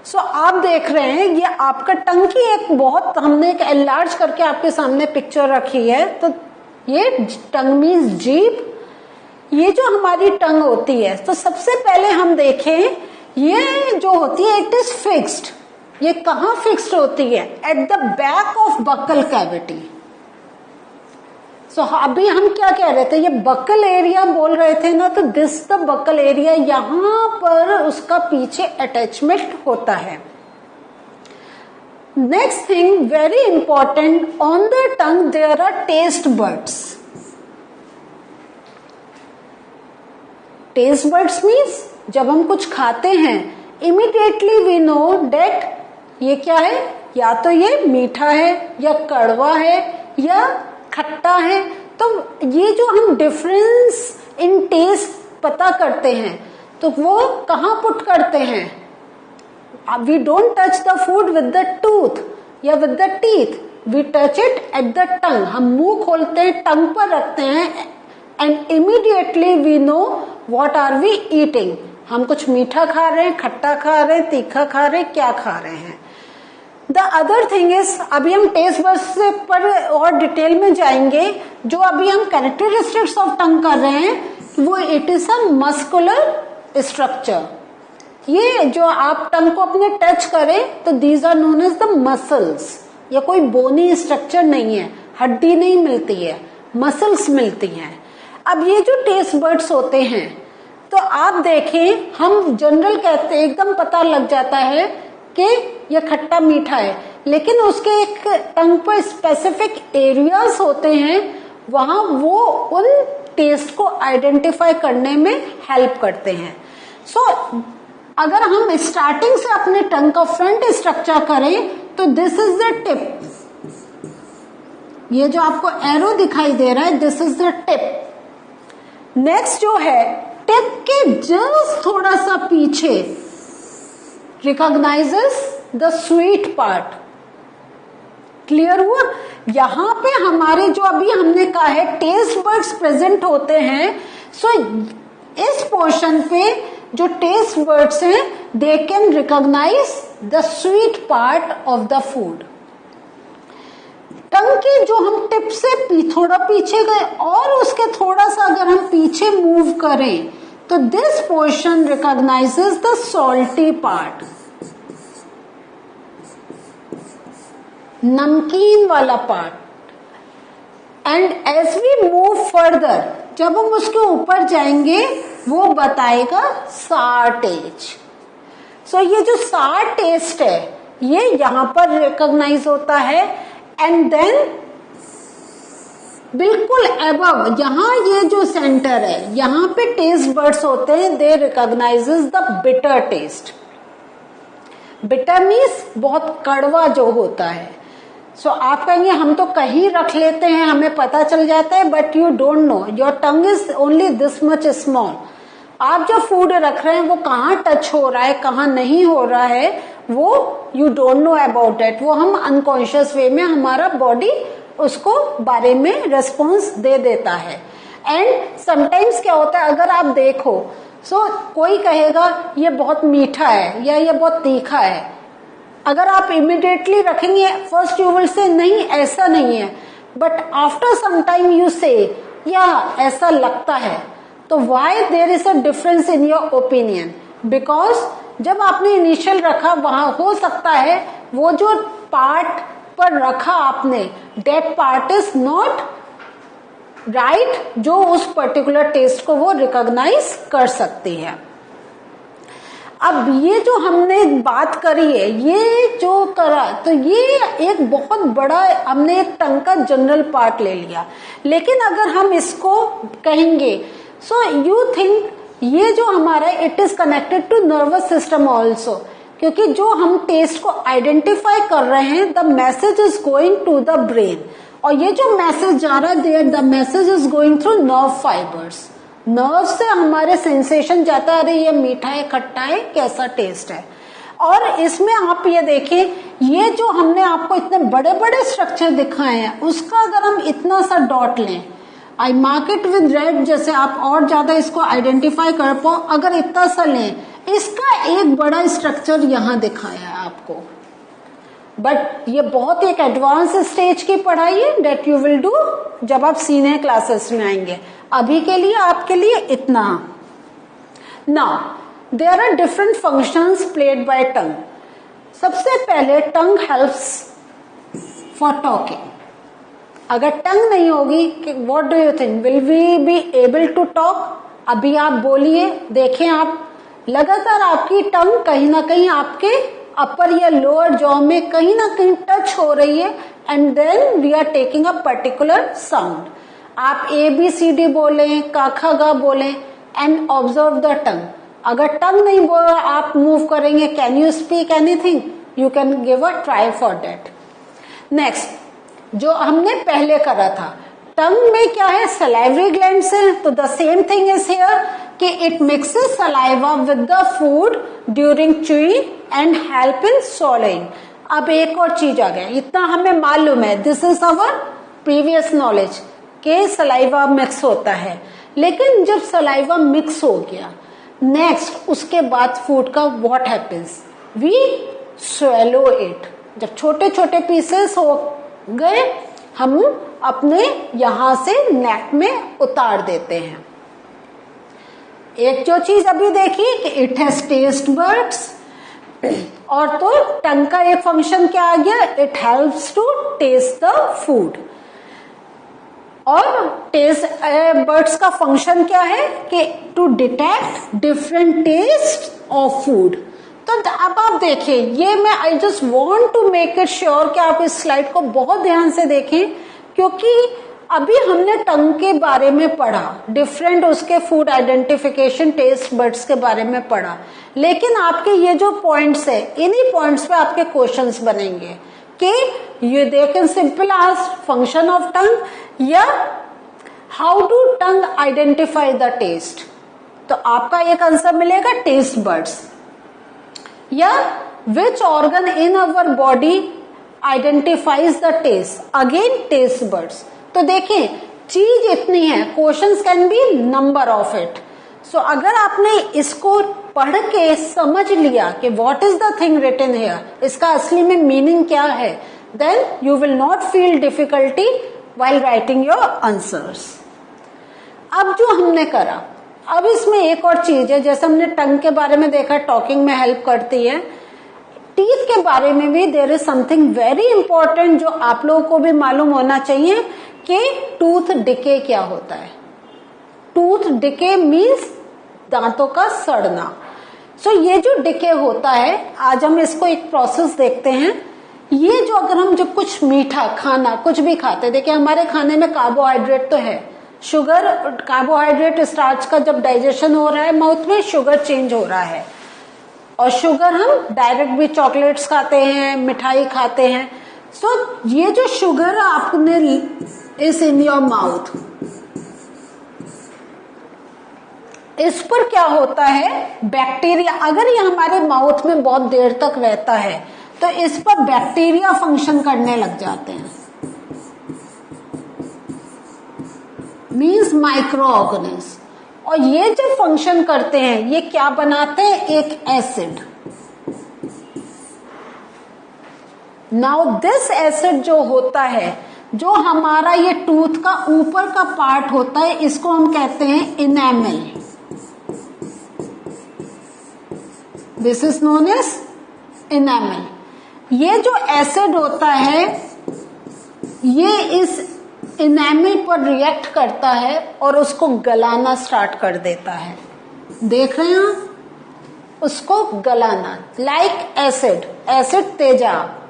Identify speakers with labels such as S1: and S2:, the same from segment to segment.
S1: सो आप देख रहे हैं ये आपका टंग की एक बहुत, हमने एक एनलार्ज करके आपके सामने पिक्चर रखी है। तो ये टंग मीन्स जीभ, ये जो हमारी टंग होती है, तो सबसे पहले हम देखें ये जो होती है इट इज फिक्स्ड। ये कहाँ फिक्स्ड होती है? At the back of buccal cavity. So अभी हम क्या कह रहे थे, ये बकल एरिया बोल रहे थे ना, तो दिस द बकल एरिया, यहां पर उसका पीछे अटैचमेंट होता है। Next thing very important, on the tongue there are taste buds. Taste buds means जब हम कुछ खाते हैं इमीडिएटली वी नो डेट ये क्या है, या तो ये मीठा है या कड़वा है या खट्टा है। तो ये जो हम डिफरेंस इन टेस्ट पता करते हैं तो वो कहाँ पुट करते हैं? We don't touch the food with the tooth या with the teeth, we touch it at the tongue. हम मुंह खोलते हैं, टंग पर रखते हैं and immediately we know what are we eating. हम कुछ मीठा खा रहे हैं, खट्टा खा रहे हैं, तीखा खा रहे हैं, क्या खा रहे हैं। द अदर थिंग इज, अभी हम टेस्ट बड्स पर और डिटेल में जाएंगे। जो अभी हम कैरेक्टरिस्टिक्स ऑफ टंग कर रहे हैं वो it is a muscular structure. ये जो आप टंग को अपने टच करें तो these are known as the muscles. ये कोई बोनी स्ट्रक्चर नहीं है, हड्डी नहीं मिलती है, मसल्स मिलती हैं। अब ये जो टेस्ट बड्स होते हैं तो आप देखें, हम जनरल कहते हैं, एकदम पता लग जाता है कि ये खट्टा मीठा है, लेकिन उसके एक टंग पर स्पेसिफिक एरियाज होते हैं, वहां वो उन टेस्ट को आइडेंटिफाई करने में हेल्प करते हैं। सो अगर हम स्टार्टिंग से अपने टंग का फ्रंट स्ट्रक्चर करें तो दिस इज द टिप। ये जो आपको एरो दिखाई दे रहा है this is the tip. Next जो है टिप के जस्ट थोड़ा सा पीछे recognizes the sweet part। Clear हुआ? यहां पे हमारे जो अभी हमने कहा है टेस्ट बड्स प्रेजेंट होते हैं। सो इस पोर्शन पे जो टेस्ट बड्स हैं they can recognise the sweet part of the food. Tongue के जो हम टिप से थोड़ा पीछे गए और उसके थोड़ा सा अगर हम पीछे मूव करें तो this portion recognizes the salty part, नमकीन वाला part. And as we move further, जब हम उसके ऊपर जाएंगे वो बताएगा सार टेस्ट। सो ये जो सार टेस्ट है ये यहां पर रिकॉग्नाइज होता है। एंड देन बिल्कुल अबव, यहां ये जो सेंटर है यहां पे टेस्ट बड्स होते हैं, they recognises the bitter taste. Bitter means बहुत कड़वा जो होता है। सो आप कहेंगे हम तो कहीं रख लेते हैं, हमें पता चल जाता है, but you don't know, your tongue is only this much small. आप जो फूड रख रहे हैं वो कहाँ टच हो रहा है, कहाँ नहीं हो रहा है, वो you don't know about it. वो हम अनकॉन्शियस वे में हमारा बॉडी उसको बारे में रेस्पॉन्स दे देता है। एंड समटाइम्स क्या होता है, अगर आप देखो कोई कहेगा ये बहुत मीठा है या ये बहुत तीखा है, अगर आप इमिडिएटली रखेंगे फर्स्ट यू विल से नहीं ऐसा नहीं है, but after some time you say या ऐसा लगता है। तो why there is a difference in your opinion? Because जब आपने इनिशियल रखा वहां हो सकता है वो जो पार्ट पर रखा आपने that part is not right, जो उस पर्टिकुलर टेस्ट को वो रिकॉग्नाइज कर सकती है। अब ये जो हमने बात करी है, ये जो करा, तो ये एक बहुत बड़ा हमने एक टंग का जनरल पार्ट ले लिया। लेकिन अगर हम इसको कहेंगे सो यू थिंक ये जो हमारा it is connected to nervous system also, क्योंकि जो हम टेस्ट को आइडेंटिफाई कर रहे हैं the message is going to the brain, और ये जो मैसेज जा रहा है the message is going through nerve fibres. Nerve से हमारे सेंसेशन जाता है, अरे ये मीठा है, खट्टा है, कैसा टेस्ट है। और इसमें आप ये देखें, ये जो हमने आपको इतने बड़े बड़े स्ट्रक्चर दिखाए हैं उसका अगर हम इतना सा डॉट लें, I mark it with red, जैसे आप और ज्यादा इसको आइडेंटिफाई कर पाओ, अगर इतना सा लें इसका एक बड़ा स्ट्रक्चर यहां दिखाया है आपको, बट ये बहुत एक एडवांस स्टेज की पढ़ाई है डेट यू विल डू जब आप सीनियर क्लासेस में आएंगे। अभी के लिए आपके लिए इतना। Now there are different functions played by tongue. सबसे पहले टंग हेल्प्स फॉर टॉकिंग। अगर टंग नहीं होगी, what do you think, will we be able to talk? अभी आप बोलिए, देखें आप लगातार आपकी टंग कहीं ना कहीं आपके अपर या लोअर जॉ में कहीं ना कहीं टच हो रही है, and then we are taking a particular sound. आप ABCD बोलें, का खा गा बोलें, एंड ऑब्जर्व द टंग। अगर टंग नहीं बोला आप मूव करेंगे, can you speak anything? You can give a try for that. Next जो हमने पहले करा था, टंग में क्या है, सलाइवरी ग्लैंड्स है, तो the same thing is here कि it mixes saliva with the food during chewing and help in swallowing। अब एक और चीज आ गया, इतना हमें मालूम है, this is our previous knowledge के सलाइवा मिक्स होता है, लेकिन जब सलाइवा मिक्स हो गया नेक्स्ट उसके बाद फूड का what happens, we swallow it. जब छोटे छोटे पीसेस हो गए हम अपने यहां से नेक में उतार देते हैं। एक जो चीज अभी देखी कि इट हैज टेस्ट बर्ड्स, और तो टंग का एक फंक्शन क्या आ गया, it helps to taste the food. और टेस्ट बर्ड्स का फंक्शन क्या है कि to detect different taste of food. तो अब आप देखिए, ये मैं I just want to make it sure कि आप इस स्लाइड को बहुत ध्यान से देखें, क्योंकि अभी हमने टंग के बारे में पढ़ा, डिफरेंट उसके फूड आइडेंटिफिकेशन टेस्ट बर्ड्स के बारे में पढ़ा, लेकिन आपके ये जो पॉइंट्स है इन्हीं पॉइंट्स पे आपके क्वेश्चंस बनेंगे कि ये they can simple ask function of tongue या how do tongue identify the taste. तो आपका एक आंसर मिलेगा टेस्ट बर्ड्स, या which organ in our body identifies the taste, again taste buds. तो देखिए चीज इतनी है, questions can be number of it. So अगर आपने इसको पढ़ के समझ लिया कि what is the thing written here, इसका असली में मीनिंग क्या है, then you will not feel difficulty while writing your answers. अब जो हमने करा, अब इसमें एक और चीज है, जैसे हमने टंग के बारे में देखा टॉकिंग में हेल्प करती है, टीथ के बारे में भी there is something very important जो आप लोगों को भी मालूम होना चाहिए कि टूथ डिके क्या होता है। टूथ डिके मीन्स दांतों का सड़ना। सो ये जो डिके होता है, आज हम इसको एक प्रोसेस देखते हैं। ये जो अगर हम जब कुछ मीठा खाना कुछ भी खाते, देखिए हमारे खाने में कार्बोहाइड्रेट तो है, शुगर कार्बोहाइड्रेट स्टार्च का जब डाइजेशन हो रहा है माउथ में शुगर चेंज हो रहा है, और शुगर हम डायरेक्ट भी चॉकलेट्स खाते हैं, मिठाई खाते हैं। सो ये जो शुगर आपने इस इन योर माउथ, इस पर क्या होता है, बैक्टीरिया, अगर ये हमारे माउथ में बहुत देर तक रहता है तो इस पर बैक्टीरिया फंक्शन करने लग जाते हैं, मीन्स माइक्रो ऑर्गेनिज्म। और ये जब फंक्शन करते हैं ये क्या बनाते हैं, एक एसिड। नाउ दिस एसिड जो होता है, जो हमारा ये टूथ का ऊपर का पार्ट होता है, इसको हम कहते हैं enamel. This is known as enamel. ये जो एसिड होता है ये इस इनेमल पर रिएक्ट करता है और उसको गलाना स्टार्ट कर देता है। देख रहे हैं आप, उसको गलाना, लाइक एसिड, एसिड तेजाब।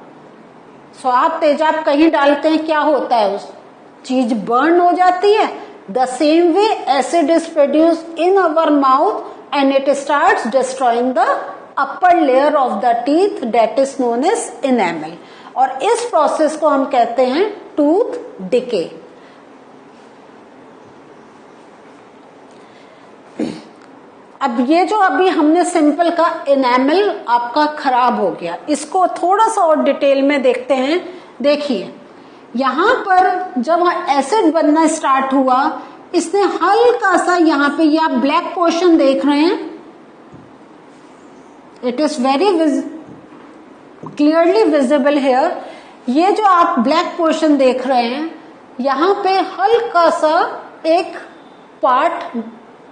S1: सो आप तेजाब कहीं डालते हैं, क्या होता है, उस चीज बर्न हो जाती है। The same way acid is produced in our mouth and it starts destroying the upper layer of the teeth, that is known as enamel. और इस प्रोसेस को हम कहते हैं टूथ डिके। अब ये जो अभी हमने सिंपल का इनेमल आपका खराब हो गया, इसको थोड़ा सा और डिटेल में देखते हैं। देखिए यहां पर जब एसिड बनना स्टार्ट हुआ, इसने हल्का सा यहाँ पे ये आप ब्लैक पोर्शन देख रहे हैं, it is very clearly visible here. ये जो आप ब्लैक पोर्शन देख रहे हैं, यहाँ पे हल्का सा एक पार्ट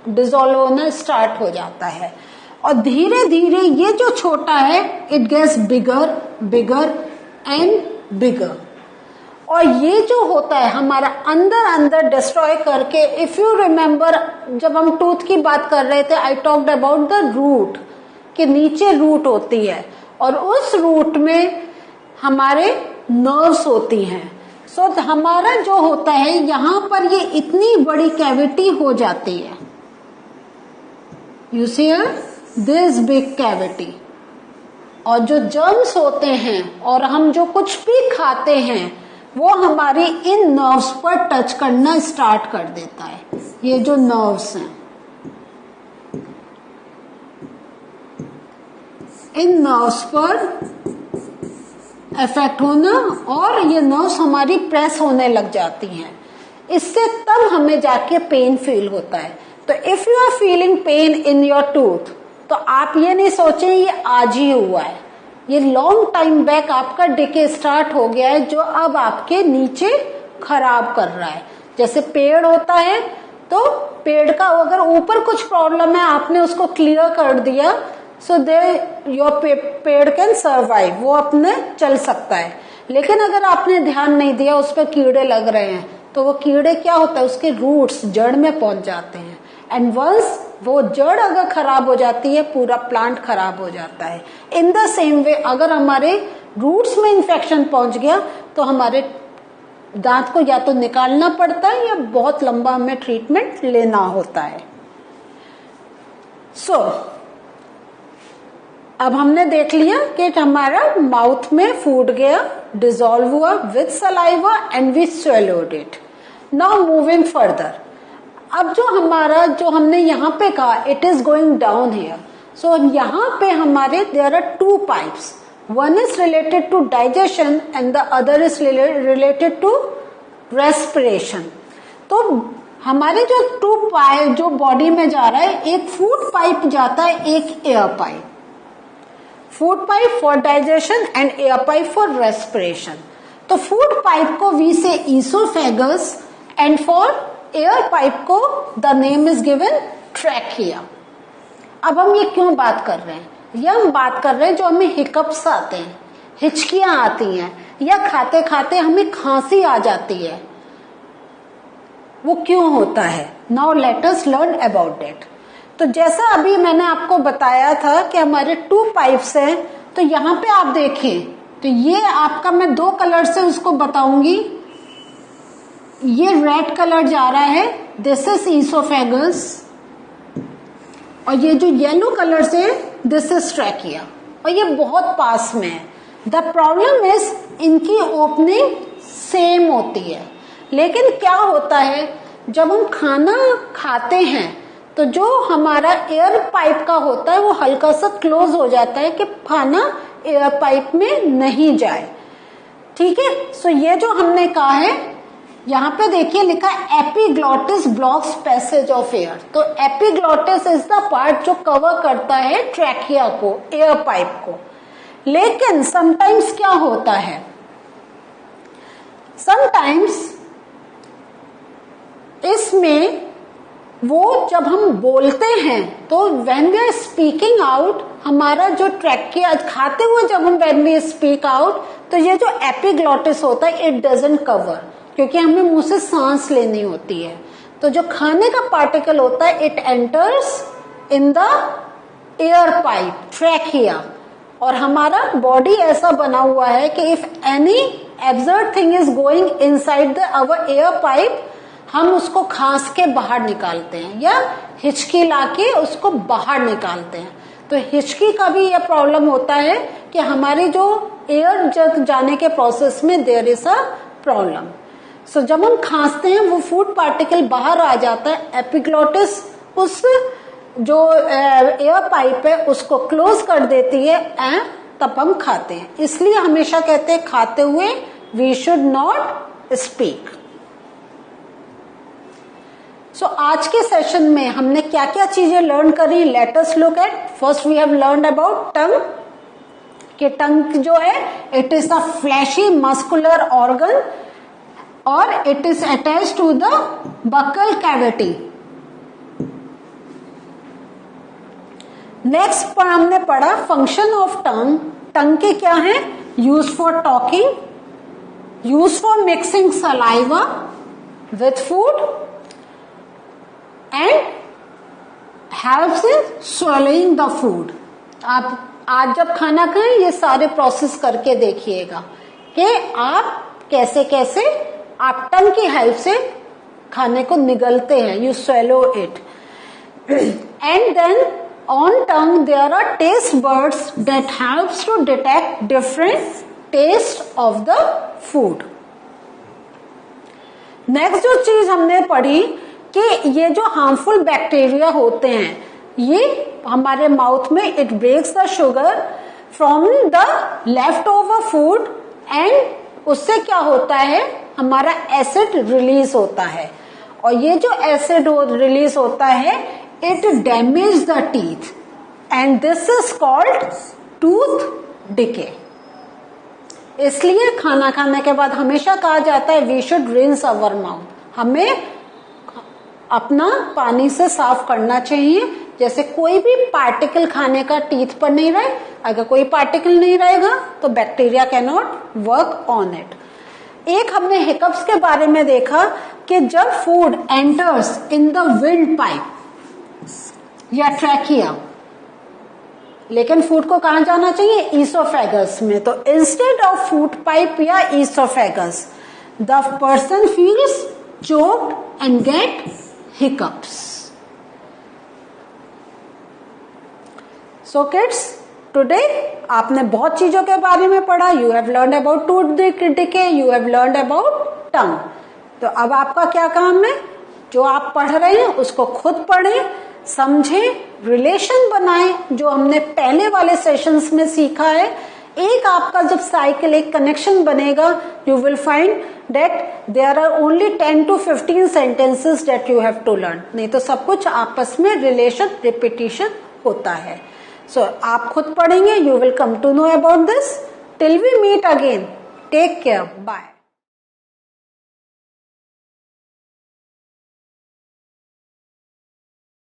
S1: डिसॉल्व होना स्टार्ट हो जाता है और धीरे धीरे ये जो छोटा है it gets bigger bigger and bigger. और ये जो होता है हमारा अंदर अंदर डिस्ट्रॉय करके, इफ यू रिमेम्बर जब हम टूथ की बात कर रहे थे, I talked about the root, कि नीचे रूट होती है और उस रूट में हमारे नर्व्स होती हैं। सो हमारा जो होता है यहां पर ये इतनी बड़ी कैविटी हो जाती है, you see this big cavity. और जो जर्म्स होते हैं और हम जो कुछ भी खाते हैं वो हमारी इन नर्व्स पर टच करना स्टार्ट कर देता है। ये जो नर्व्स हैं, इन नर्व्स पर इफेक्ट होना और ये नर्व्स हमारी प्रेस होने लग जाती हैं। इससे तब हमें जाके पेन फील होता है। तो if you are feeling pain in your tooth, तो आप ये नहीं सोचें ये आज ही हुआ है, ये लॉन्ग टाइम बैक आपका डिके स्टार्ट हो गया है जो अब आपके नीचे खराब कर रहा है। जैसे पेड़ होता है तो पेड़ का अगर ऊपर कुछ प्रॉब्लम है, आपने उसको क्लियर कर दिया, सो दे योर पेड़ कैन सर्वाइव, वो अपने चल सकता है। लेकिन अगर आपने ध्यान नहीं दिया, उस पर कीड़े लग रहे हैं, तो वो कीड़े क्या होता है, उसके रूट्स जड़ में पहुंच जाते हैं एंड वंस वो जड़ अगर खराब हो जाती है पूरा प्लांट खराब हो जाता है। इन द सेम वे अगर हमारे रूट्स में इंफेक्शन पहुंच गया तो हमारे दांत को या तो निकालना पड़ता है या बहुत लंबा हमें ट्रीटमेंट लेना होता है। सो अब हमने देख लिया कि हमारा माउथ में फूड गया, डिसॉल्व हुआ with saliva and we swallowed it. Now moving further, अब जो हमने यहाँ पे कहा it is going down here. So यहाँ पे हमारे there are two pipes, one is related to digestion and the other is related to respiration. तो हमारे जो टू पाइप जो बॉडी में जा रहा है, एक फूड पाइप जाता है, एक air pipe. Food pipe for digestion and air pipe for respiration. तो फूड पाइप को we say oesophagus and for air pipe को the name is given trachea. अब हम ये क्यों बात कर रहे हैं? ये हम बात कर रहे हैं जो हमें हिकअप्स आते हैं, हिचकियां आती हैं या खाते खाते हमें खांसी आ जाती है, वो क्यों होता है? Now let us learn about that. तो जैसा अभी मैंने आपको बताया था कि हमारे टू पाइप्स हैं, तो यहाँ पे आप देखें तो ये आपका मैं दो कलर से उसको बताऊंगी। ये रेड कलर जा रहा है, दिस इज ईसोफेगस, और ये जो येलो कलर से दिस इज ट्रैकिया, और ये बहुत पास में है। द प्रॉब्लम इज इनकी ओपनिंग सेम होती है, लेकिन क्या होता है जब हम खाना खाते हैं तो जो हमारा एयर पाइप का होता है वो हल्का सा क्लोज हो जाता है कि खाना एयर पाइप में नहीं जाए। ठीक है, सो ये जो हमने कहा है यहाँ पे देखिए लिखा है epiglottis blocks passage of air. तो एपिग्लॉटिस इज द पार्ट जो कवर करता है ट्रैकिया को, एयर पाइप को। लेकिन समटाइम्स क्या होता है, समटाइम्स इसमें वो जब हम बोलते हैं तो when we are speaking out, हमारा जो ट्रैकिया खाते हुए जब हम व्हेन वी स्पीक आउट, तो ये जो एपिग्लॉटिस होता है इट डजंट कवर, क्योंकि हमें मुंह से सांस लेनी होती है। तो जो खाने का पार्टिकल होता है it enters in the air pipe trachea, और हमारा बॉडी ऐसा बना हुआ है कि if any absurd thing is going inside the our air pipe, हम उसको खांस के बाहर निकालते हैं या हिचकी लाके उसको बाहर निकालते हैं। तो हिचकी का भी यह प्रॉब्लम होता है कि हमारे जो एयर जाने के प्रोसेस में देयर इज अ प्रॉब्लम। सो जब हम खांसते हैं वो फूड पार्टिकल बाहर आ जाता है, एपिग्लॉटिस उस जो एयर पाइप है उसको क्लोज कर देती है एंड तब हम खाते हैं। इसलिए हमेशा कहते हैं खाते हुए वी शुड नॉट स्पीक। सो आज के सेशन में हमने क्या क्या चीजें लर्न करी, let us look at. First we have learned about tongue, कि टंग जो है it is a fleshy muscular organ और it is attached to the buccal cavity. Next पर हमने पढ़ा फंक्शन ऑफ टंग। टंग के क्या है, use for talking, use for mixing saliva with food and helps in swallowing the food. आप आज जब खाना खाएं ये सारे प्रोसेस करके देखिएगा कि आप कैसे कैसे आप टंग की हेल्प से खाने को निगलते हैं, you swallow it। And then on tongue there are taste buds that helps to detect different taste of the food। Next जो चीज हमने पढ़ी कि ये जो हार्मफुल बैक्टीरिया होते हैं ये हमारे माउथ में it breaks the sugar from the leftover food and उससे क्या होता है, हमारा एसिड रिलीज होता है और ये जो एसिड रिलीज होता है it damages the teeth and this is called tooth decay। इसलिए खाना खाने के बाद हमेशा कहा जाता है we should rinse our mouth, हमें अपना पानी से साफ करना चाहिए। जैसे कोई भी पार्टिकल खाने का टीथ पर नहीं रहे, अगर कोई पार्टिकल नहीं रहेगा तो bacteria can not work on it. एक हमने हिकअप्स के बारे में देखा कि जब food enters in the windpipe या ट्रैकिया, लेकिन फूड को कहां जाना चाहिए, ईसोफेगस में। तो इंस्टेड ऑफ फूड पाइप या oesophagus the person feels choked and get hiccups. So kids today आपने बहुत चीजों के बारे में पढ़ा। You have learned about tooth decay, you have learned about टंग। तो अब आपका क्या काम है, जो आप पढ़ रहे हैं उसको खुद पढ़ें, समझें, रिलेशन बनाएं जो हमने पहले वाले सेशंस में सीखा है। एक आपका जब साइकिल, एक कनेक्शन बनेगा, you will find that there are only 10 to 15 sentences that you have to learn. नहीं तो सब कुछ आपस में रिलेशन, रिपीटिशन होता है। सो आप खुद पढ़ेंगे, you will come to know about this. Till we meet again, take care, bye.